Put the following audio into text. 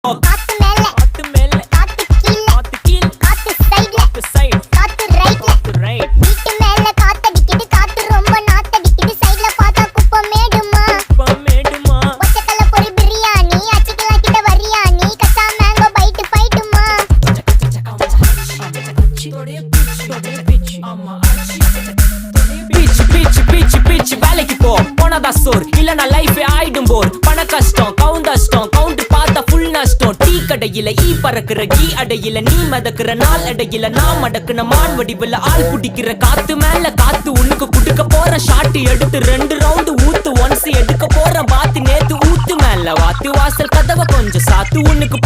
காத்து மேல காத்து மேல காத்து கீழ காத்து கீழ காத்து சைடுல காத்து ரைட் வீட்டு மேல காத்தடிக்குது காத்து ரொம்ப நாத்தடிக்குது சைடுல பார்த்தா குப்பம் மேடுமா ஒச்சக்கல்ல பொரி பிரியாணி அச்சிக்கலாம் கிட்ட வரியாணி கச்சா மேங்கோ பைட்டு பைட்டுமா பிச் வேலைக்கு போ போனதா சோர் இல்லனா லைஃபே ஆயிடும் போர் பண கஷ்டம் கவுண்ட் பார்த்தா ஃபுல் நஷ்டம் டீ கடையில ஈ பறக்குற கீ அடையில நீ மதக்குற நாள் அடையில நான் மடக்குன மான் வடிவுல ஆள் புடிக்கிற காத்து மேல காத்து உனக்கு குடுக்க போற ஷாட் எடுத்து 2 ரவுண்ட் ஊத்து ஒன்ஸ் எடுக்க போற பாத்து நேத்து ஊத்து மேல வாத்து வாசல் கதவை கொஞ்சம் சாத்து உனக்கு